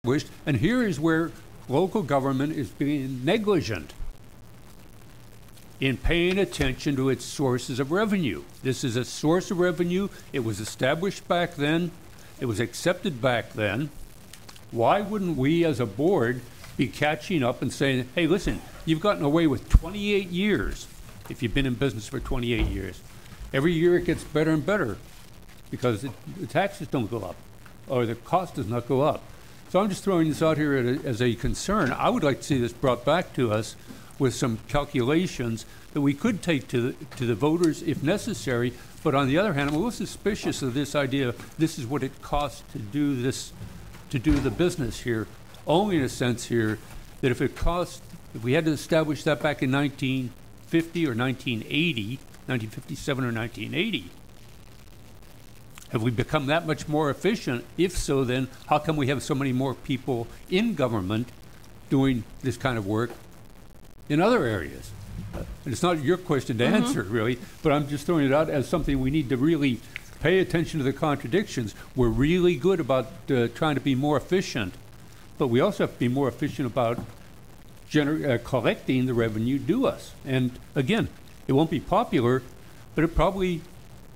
established, and here is where local government is being negligent in paying attention to its sources of revenue. This is a source of revenue. It was established back then. It was accepted back then. Why wouldn't we as a board be catching up and saying, hey, listen, you've gotten away with 28 years if you've been in business for 28 years. Every year it gets better and better because the taxes don't go up or the cost does not go up. So I'm just throwing this out here as a concern. I would like to see this brought back to us with some calculations that we could take to the voters if necessary. But on the other hand, I'm a little suspicious of this idea. This is what it costs to do this, to do the business here. Only in a sense here that if we had to establish that back in 1950 or 1980, 1957 or 1980, have we become that much more efficient? If so, then how come we have so many more people in government doing this kind of work in other areas? And it's not your question to answer, really, but I'm just throwing it out as something we need to really pay attention to the contradictions. We're really good about trying to be more efficient, but we also have to be more efficient about collecting the revenue due us. And again, it won't be popular, but it probably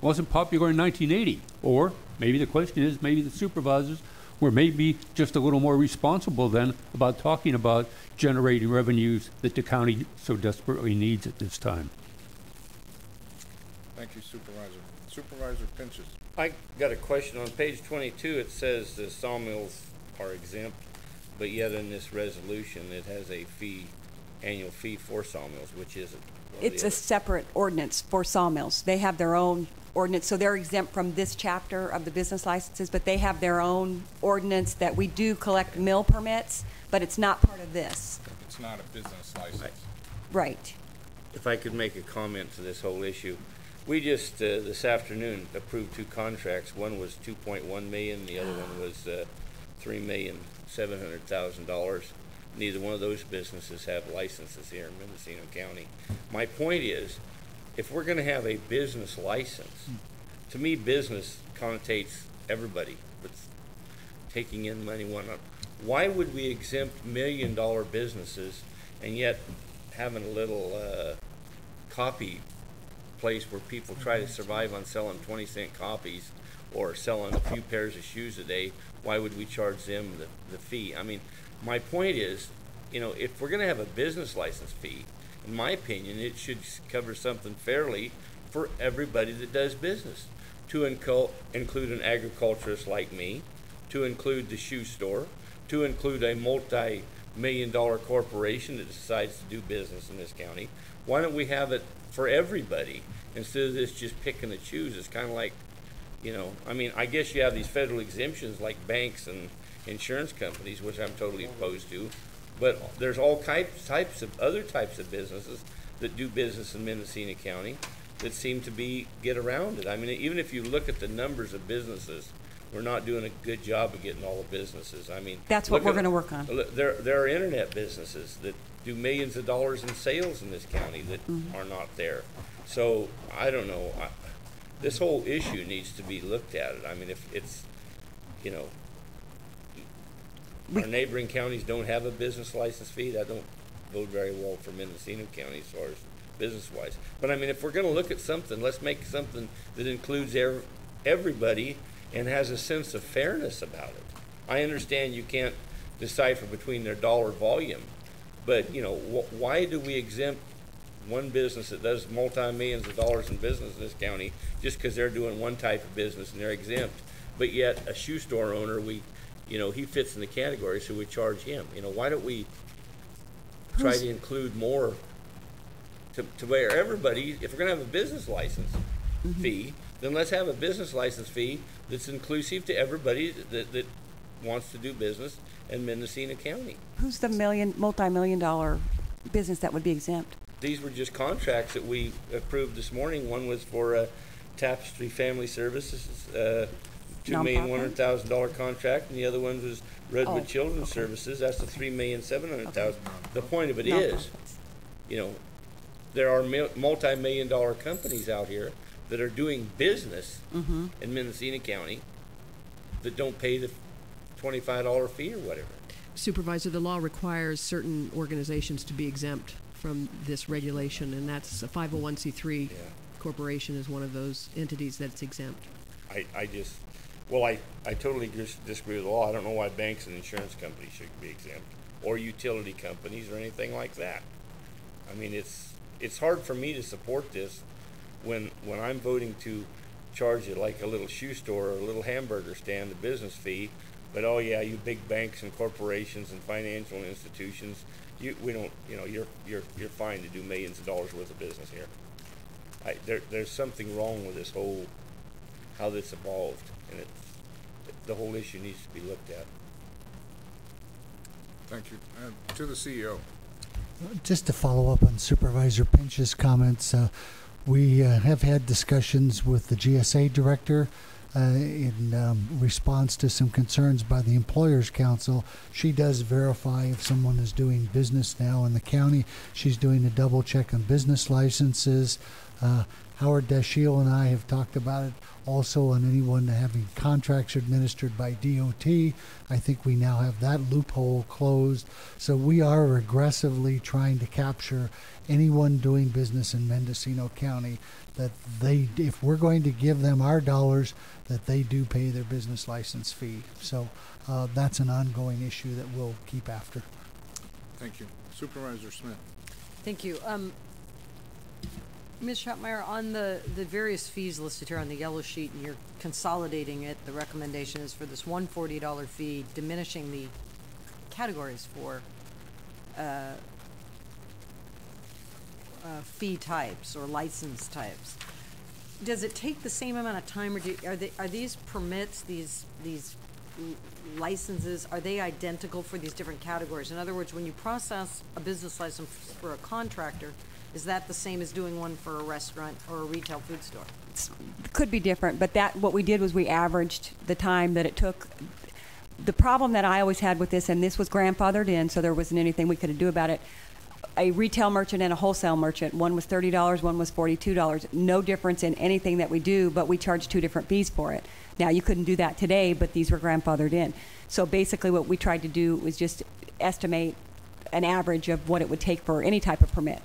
wasn't popular in 1980. Or maybe the question is, maybe the supervisors were maybe just a little more responsible then about talking about generating revenues that the county so desperately needs at this time. Thank you, Supervisor. Supervisor Pinches. I got a question. On page 22, it says the sawmills are exempt, but yet in this resolution, it has a fee, annual fee for sawmills, which isn't. It's a separate ordinance for sawmills. They have their own ordinance, so they're exempt from this chapter of the business licenses, but they have their own ordinance that we do collect mill permits, but it's not part of this. It's not a business license. Right. If I could make a comment to this whole issue. We just, this afternoon, approved 2 contracts. One was $2.1 million, the other one was $3,700,000. Neither one of those businesses have licenses here in Mendocino County. My point is, if we're going to have a business license, to me, business connotates everybody that's taking in money. Why would we exempt million-dollar businesses and yet having a little copy place where people try to survive on selling 20-cent copies or selling a few pairs of shoes a day? Why would we charge them the fee? I mean, my point is, you know, if we're going to have a business license fee, in my opinion, it should cover something fairly for everybody that does business, to include an agriculturist like me, to include the shoe store, to include a multi-million-dollar corporation that decides to do business in this county. Why don't we have it for everybody instead of this just picking and choose? It's kind of like, you know, I mean, I guess you have these federal exemptions like banks and insurance companies, which I'm totally opposed to, but there's all types of other types of businesses that do business in Mendocino County that seem to get around it. I mean, even if you look at the numbers of businesses, we're not doing a good job of getting all the businesses. I mean, that's what we're going to work on. There are internet businesses that do millions of dollars in sales in this county that are not there. So I don't know. This whole issue needs to be looked at. I mean, if it's, you know, our neighboring counties don't have a business license fee, that don't bode very well for Mendocino County as far as business-wise. But I mean, if we're going to look at something, let's make something that includes everybody and has a sense of fairness about it. I understand you can't decipher between their dollar volume, but you know, why do we exempt one business that does multi-millions of dollars in business in this county just because they're doing one type of business and they're exempt, but yet a shoe store owner, you know, he fits in the category, so we charge him. You know, why don't we try to include more to where everybody, if we're going to have a business license fee, then let's have a business license fee that's inclusive to everybody that wants to do business in Mendocino County. Who's the multi-million-dollar business that would be exempt? These were just contracts that we approved this morning. One was for Tapestry Family Services, $2,100,000 contract, and the other one was Redwood Children's Services. That's the $3,700,000. The point of it is, you know, there are multi-million-dollar companies out here that are doing business in Mendocino County that don't pay the $25 fee or whatever. Supervisor, the law requires certain organizations to be exempt from this regulation, and that's a 501c3 corporation is one of those entities that's exempt. I totally disagree with the law. I don't know why banks and insurance companies should be exempt, or utility companies or anything like that. I mean, it's hard for me to support this when I'm voting to charge it like a little shoe store or a little hamburger stand, a business fee. But oh yeah, you big banks and corporations and financial institutions, you're fine to do millions of dollars worth of business here. There's something wrong with this whole, how this evolved, and the whole issue needs to be looked at. Thank you. To the CEO. Just to follow up on Supervisor Pinch's comments, we have had discussions with the GSA director in response to some concerns by the Employers Council. She does verify if someone is doing business now in the county. She's doing a double check on business licenses. Howard Dashiell and I have talked about it also on anyone having contracts administered by DOT. I think we now have that loophole closed. So we are aggressively trying to capture anyone doing business in Mendocino County, that they, if we're going to give them our dollars, that they do pay their business license fee. So that's an ongoing issue that we'll keep after. Thank you. Supervisor Smith. Thank you. Ms. Schottmeyer, on the various fees listed here on the yellow sheet, and you're consolidating it, the recommendation is for this $140 fee, diminishing the categories for fee types or license types. Does it take the same amount of time, or are these permits, these licenses, are they identical for these different categories? In other words, when you process a business license for a contractor, is that the same as doing one for a restaurant or a retail food store? It could be different, but what we did was we averaged the time that it took. The problem that I always had with this, and this was grandfathered in, so there wasn't anything we could do about it. A retail merchant and a wholesale merchant, one was $30, one was $42. No difference in anything that we do, but we charge two different fees for it. Now, you couldn't do that today, but these were grandfathered in. So basically what we tried to do was just estimate an average of what it would take for any type of permit.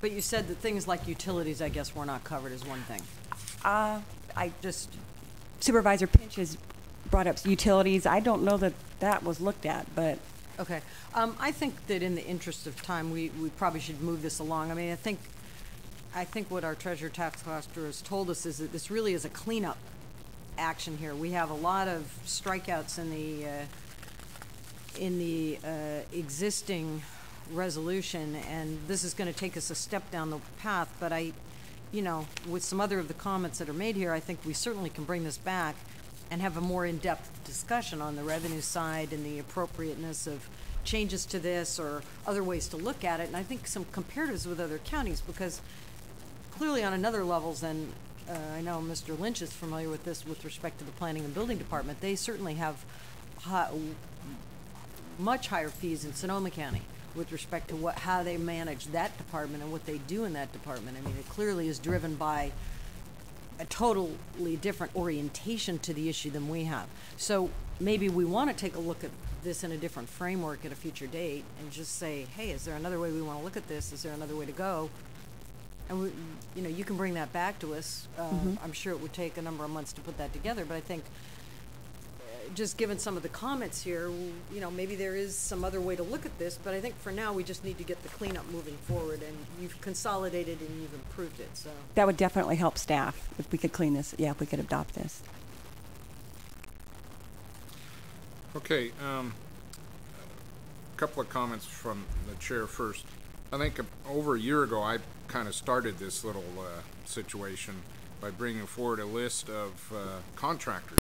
But you said that things like utilities, I guess, were not covered as one thing. Supervisor Pinch has brought up utilities. I don't know that that was looked at, but. Okay. I think that in the interest of time, we probably should move this along. I mean, I think what our treasurer tax collector has told us is that this really is a cleanup action here. We have a lot of strikeouts in the existing resolution, and this is going to take us a step down the path. But with some other of the comments that are made here, I think we certainly can bring this back and have a more in-depth discussion on the revenue side and the appropriateness of changes to this or other ways to look at it. And I think some comparatives with other counties, because clearly on another levels, and I know Mr. Lynch is familiar with this with respect to the planning and building department, they certainly have much higher fees in Sonoma County with respect to how they manage that department and what they do in that department. I mean, it clearly is driven by a totally different orientation to the issue than we have. So maybe we want to take a look at this in a different framework at a future date and just say, hey, is there another way we want to look at this? Is there another way to go? And you can bring that back to us. I'm sure it would take a number of months to put that together, but I think just given some of the comments here, maybe there is some other way to look at this, but I think for now we just need to get the cleanup moving forward, and you've consolidated and you've improved it. So that would definitely help staff if we could clean this. Yeah, if we could adopt this. Okay. A couple of comments from the chair first. I think over a year ago I kind of started this little situation by bringing forward a list of contractors